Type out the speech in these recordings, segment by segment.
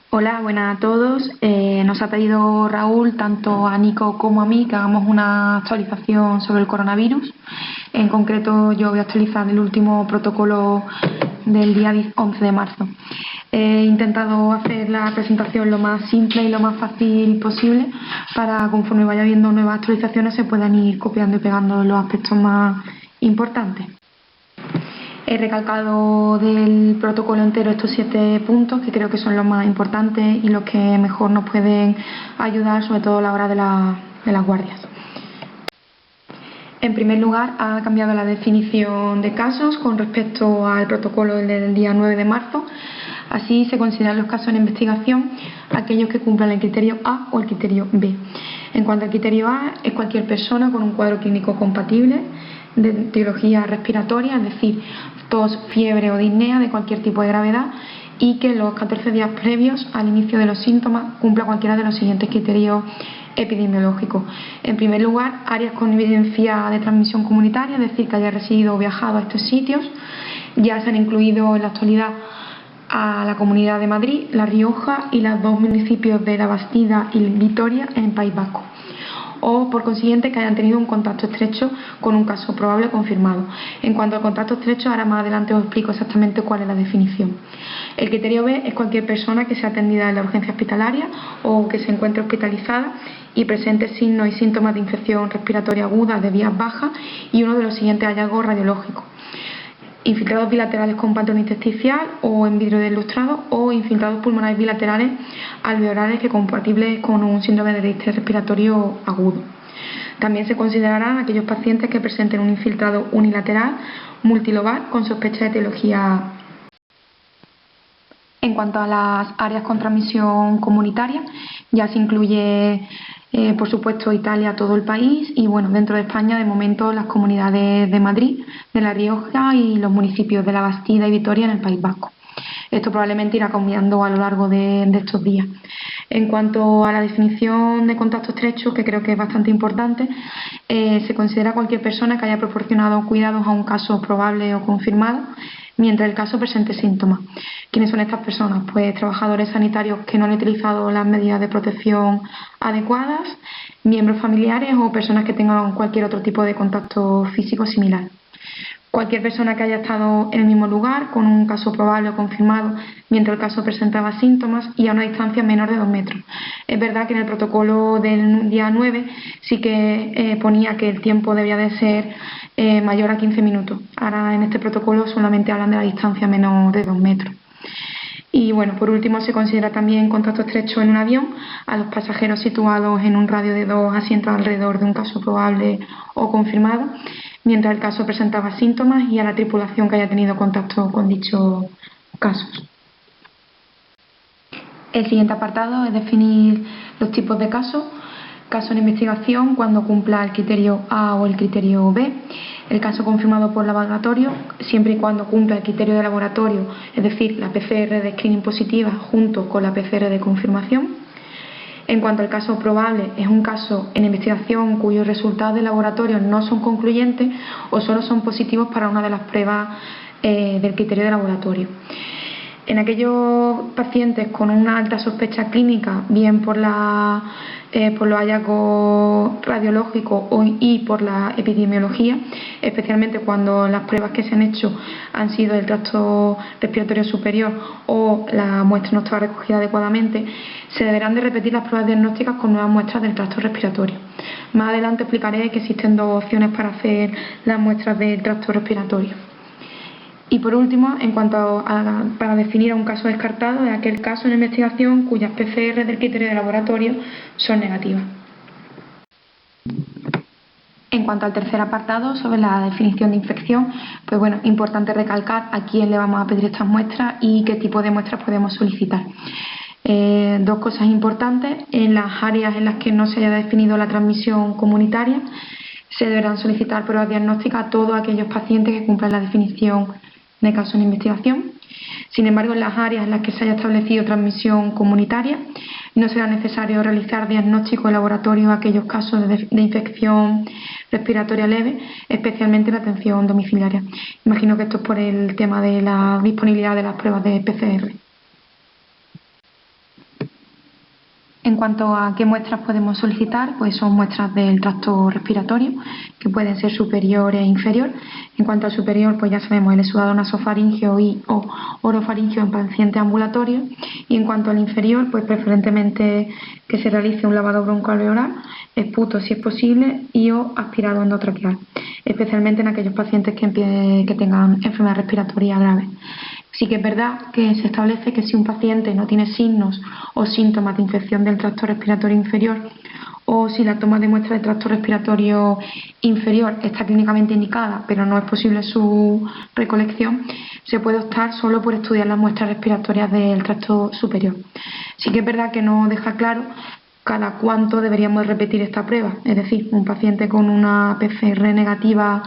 Hola, buenas a todos. Nos ha pedido Raúl, tanto a Nico como a mí, que hagamos una actualización sobre el coronavirus. En concreto, yo voy a actualizar el último protocolo del día 11 de marzo. He intentado hacer la presentación lo más simple y lo más fácil posible para, conforme vaya viendo nuevas actualizaciones, se puedan ir copiando y pegando los aspectos más importantes. He recalcado del protocolo entero estos 7 puntos que creo que son los más importantes y los que mejor nos pueden ayudar, sobre todo a la hora de las guardias. En primer lugar, ha cambiado la definición de casos con respecto al protocolo del día 9 de marzo. Así se consideran los casos en investigación aquellos que cumplan el criterio A o el criterio B. En cuanto al criterio A, es cualquier persona con un cuadro clínico compatible de etiología respiratoria, es decir, tos, fiebre o disnea de cualquier tipo de gravedad, y que en los 14 días previos al inicio de los síntomas cumpla cualquiera de los siguientes criterios epidemiológicos. En primer lugar, áreas con evidencia de transmisión comunitaria, es decir, que haya residido o viajado a estos sitios. Ya se han incluido en la actualidad a la Comunidad de Madrid, La Rioja y los 2 municipios de La Bastida y Vitoria en País Vasco, o por consiguiente que hayan tenido un contacto estrecho con un caso probable confirmado. En cuanto al contacto estrecho, ahora más adelante os explico exactamente cuál es la definición. El criterio B es cualquier persona que sea atendida en la urgencia hospitalaria o que se encuentre hospitalizada y presente signos y síntomas de infección respiratoria aguda de vías bajas y uno de los siguientes hallazgos radiológicos: infiltrados bilaterales con patrón intersticial o en vidrio ilustrado, o infiltrados pulmonares bilaterales alveolares que compatibles con un síndrome de distrés respiratorio agudo. También se considerarán aquellos pacientes que presenten un infiltrado unilateral multilobar con sospecha de etiología. En cuanto a las áreas con transmisión comunitaria, ya se incluye, por supuesto, Italia, todo el país, y bueno, dentro de España, de momento, las comunidades de Madrid, de La Rioja y los municipios de La Bastida y Vitoria en el País Vasco. Esto probablemente irá cambiando a lo largo de estos días. En cuanto a la definición de contacto estrecho, que creo que es bastante importante, se considera cualquier persona que haya proporcionado cuidados a un caso probable o confirmado mientras el caso presente síntomas. ¿Quiénes son estas personas? Pues trabajadores sanitarios que no han utilizado las medidas de protección adecuadas, miembros familiares o personas que tengan cualquier otro tipo de contacto físico similar. Cualquier persona que haya estado en el mismo lugar con un caso probable o confirmado mientras el caso presentaba síntomas y a una distancia menor de 2 metros. Es verdad que en el protocolo del día 9 sí que ponía que el tiempo debía de ser mayor a 15 minutos. Ahora en este protocolo solamente hablan de la distancia menor de 2 metros. Y bueno, por último, se considera también contacto estrecho en un avión a los pasajeros situados en un radio de 2 asientos alrededor de un caso probable o confirmado, mientras el caso presentaba síntomas, y a la tripulación que haya tenido contacto con dichos casos. El siguiente apartado es definir los tipos de casos. Caso en investigación cuando cumpla el criterio A o el criterio B. El caso confirmado por laboratorio siempre y cuando cumpla el criterio de laboratorio, es decir, la PCR de screening positiva junto con la PCR de confirmación. En cuanto al caso probable, es un caso en investigación cuyos resultados de laboratorio no son concluyentes o solo son positivos para una de las pruebas del criterio de laboratorio. En aquellos pacientes con una alta sospecha clínica, bien por los hallazgos radiológicos y por la epidemiología, especialmente cuando las pruebas que se han hecho han sido del tracto respiratorio superior o la muestra no estaba recogida adecuadamente, se deberán de repetir las pruebas diagnósticas con nuevas muestras del tracto respiratorio. Más adelante explicaré que existen 2 opciones para hacer las muestras del tracto respiratorio. Y por último, en cuanto para definir a un caso descartado, es aquel caso en investigación cuyas PCR del criterio de laboratorio son negativas. En cuanto al tercer apartado, sobre la definición de infección, pues bueno, importante recalcar a quién le vamos a pedir estas muestras y qué tipo de muestras podemos solicitar. 2 cosas importantes: en las áreas en las que no se haya definido la transmisión comunitaria, se deberán solicitar pruebas diagnósticas a todos aquellos pacientes que cumplan la definición de caso en investigación. Sin embargo, en las áreas en las que se haya establecido transmisión comunitaria, no será necesario realizar diagnóstico de laboratorio a aquellos casos de infección respiratoria leve, especialmente en atención domiciliaria. Imagino que esto es por el tema de la disponibilidad de las pruebas de PCR. cuanto a qué muestras podemos solicitar, pues son muestras del tracto respiratorio, que pueden ser superior e inferior. En cuanto al superior, pues ya sabemos el exudado nasofaríngeo y o orofaríngeo en pacientes ambulatorios. Y en cuanto al inferior, pues preferentemente que se realice un lavado broncoalveolar, esputo si es posible y o aspirado endotraqueal, especialmente en aquellos pacientes que tengan enfermedad respiratoria grave. Sí que es verdad que se establece que si un paciente no tiene signos o síntomas de infección del tracto respiratorio inferior, o si la toma de muestra de tracto respiratorio inferior está clínicamente indicada, pero no es posible su recolección, se puede optar solo por estudiar las muestras respiratorias del tracto superior. Sí que es verdad que no deja claro cada cuánto deberíamos repetir esta prueba, es decir, un paciente con una PCR negativa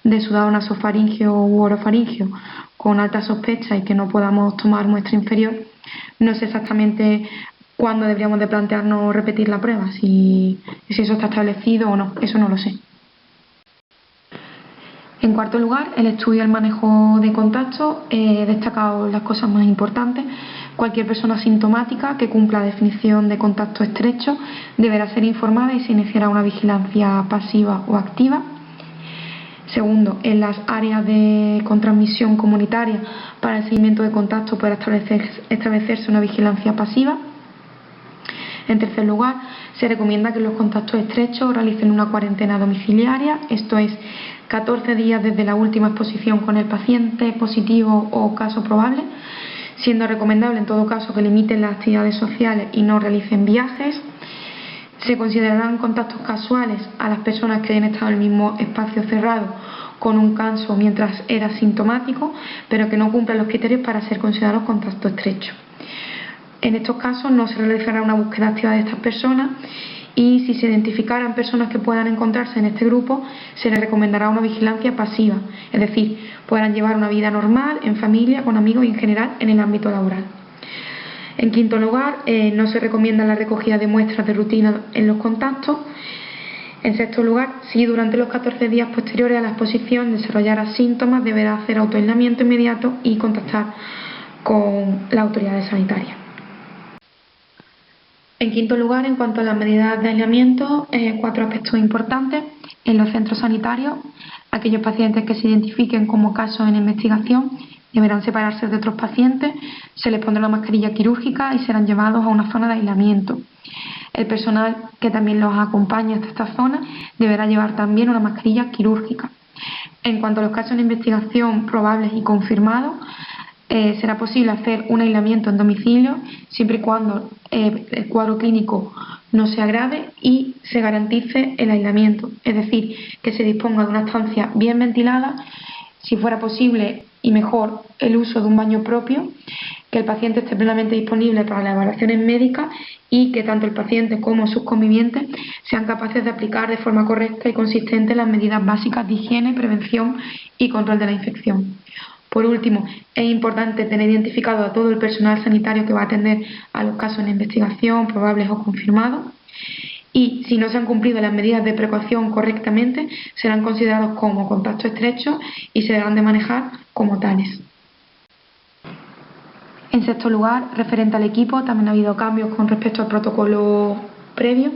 de exudado nasofaríngeo u orofaríngeo con alta sospecha y que no podamos tomar muestra inferior, no sé exactamente cuándo deberíamos de plantearnos repetir la prueba, si eso está establecido o no, eso no lo sé. En cuarto lugar, el estudio y el manejo de contacto. He destacado las cosas más importantes. Cualquier persona asintomática que cumpla la definición de contacto estrecho deberá ser informada y se iniciará una vigilancia pasiva o activa. Segundo, en las áreas con transmisión comunitaria para el seguimiento de contacto puede establecerse una vigilancia pasiva. En tercer lugar, se recomienda que los contactos estrechos realicen una cuarentena domiciliaria, esto es 14 días desde la última exposición con el paciente positivo o caso probable, siendo recomendable en todo caso que limiten las actividades sociales y no realicen viajes. Se considerarán contactos casuales a las personas que hayan estado en el mismo espacio cerrado con un caso mientras era sintomático, pero que no cumplan los criterios para ser considerados contactos estrechos. En estos casos no se realizará una búsqueda activa de estas personas y si se identificaran personas que puedan encontrarse en este grupo, se les recomendará una vigilancia pasiva, es decir, podrán llevar una vida normal, en familia, con amigos y en general en el ámbito laboral. En quinto lugar, no se recomienda la recogida de muestras de rutina en los contactos. En sexto lugar, si durante los 14 días posteriores a la exposición desarrollara síntomas, deberá hacer autoaislamiento inmediato y contactar con las autoridades sanitarias. En quinto lugar, en cuanto a las medidas de aislamiento, 4 aspectos importantes. En los centros sanitarios, aquellos pacientes que se identifiquen como casos en investigación deberán separarse de otros pacientes, se les pondrá una mascarilla quirúrgica y serán llevados a una zona de aislamiento. El personal que también los acompañe hasta esta zona deberá llevar también una mascarilla quirúrgica. En cuanto a los casos de investigación probables y confirmados, será posible hacer un aislamiento en domicilio siempre y cuando el cuadro clínico no sea grave y se garantice el aislamiento, es decir, que se disponga de una estancia bien ventilada, si fuera posible y mejor el uso de un baño propio, que el paciente esté plenamente disponible para las evaluaciones médicas y que tanto el paciente como sus convivientes sean capaces de aplicar de forma correcta y consistente las medidas básicas de higiene, prevención y control de la infección. Por último, es importante tener identificado a todo el personal sanitario que va a atender a los casos en investigación, probables o confirmados, y si no se han cumplido las medidas de precaución correctamente, serán considerados como contacto estrecho y se deberán de manejar como tales. En sexto lugar, referente al equipo, también ha habido cambios con respecto al protocolo previo.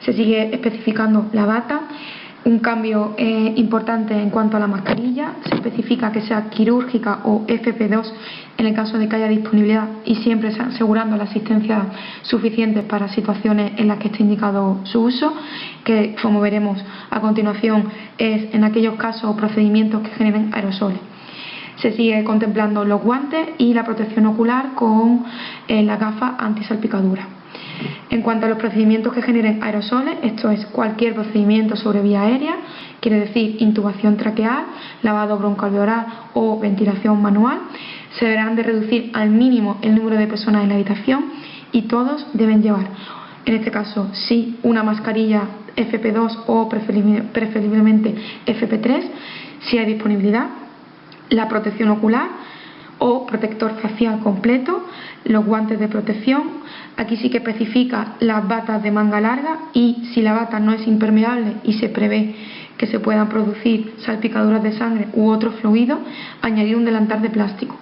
Se sigue especificando la bata. Un cambio importante en cuanto a la mascarilla, se especifica que sea quirúrgica o FP2 en el caso de que haya disponibilidad y siempre asegurando la asistencia suficiente para situaciones en las que esté indicado su uso, que como veremos a continuación es en aquellos casos o procedimientos que generen aerosoles. Se sigue contemplando los guantes y la protección ocular con la gafa antisalpicadura. En cuanto a los procedimientos que generen aerosoles, esto es cualquier procedimiento sobre vía aérea, quiere decir intubación traqueal, lavado broncoalveolar o ventilación manual, se deberán de reducir al mínimo el número de personas en la habitación y todos deben llevar, en este caso sí, una mascarilla FP2 o preferiblemente FP3 si hay disponibilidad, la protección ocular o protector facial completo, los guantes de protección. Aquí sí que especifica las batas de manga larga y si la bata no es impermeable y se prevé que se puedan producir salpicaduras de sangre u otro fluido, añadir un delantal de plástico.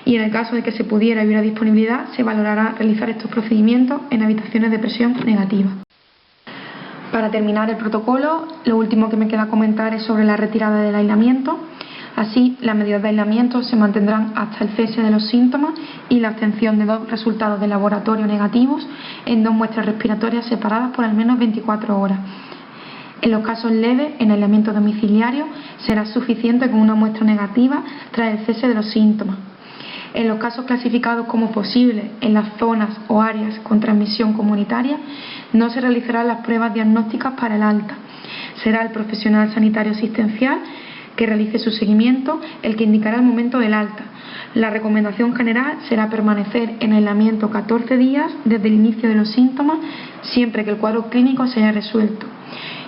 y en el caso de que se pudiera y hubiera disponibilidad, se valorará realizar estos procedimientos en habitaciones de presión negativa. Para terminar el protocolo, lo último que me queda comentar es sobre la retirada del aislamiento. Así, las medidas de aislamiento se mantendrán hasta el cese de los síntomas y la obtención de 2 resultados de laboratorio negativos en 2 muestras respiratorias separadas por al menos 24 horas. En los casos leves, en aislamiento domiciliario, será suficiente con una muestra negativa tras el cese de los síntomas. En los casos clasificados como posibles en las zonas o áreas con transmisión comunitaria, no se realizarán las pruebas diagnósticas para el alta. Será el profesional sanitario asistencial que realice su seguimiento el que indicará el momento del alta. La recomendación general será permanecer en aislamiento 14 días desde el inicio de los síntomas, siempre que el cuadro clínico se haya resuelto.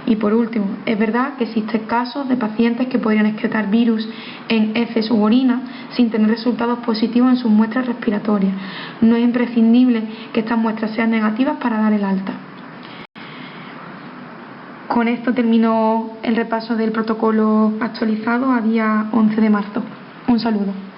Y por último, es verdad que existen casos de pacientes que podrían excretar virus en heces u orina sin tener resultados positivos en sus muestras respiratorias. No es imprescindible que estas muestras sean negativas para dar el alta. Con esto termino el repaso del protocolo actualizado a día 11 de marzo. Un saludo.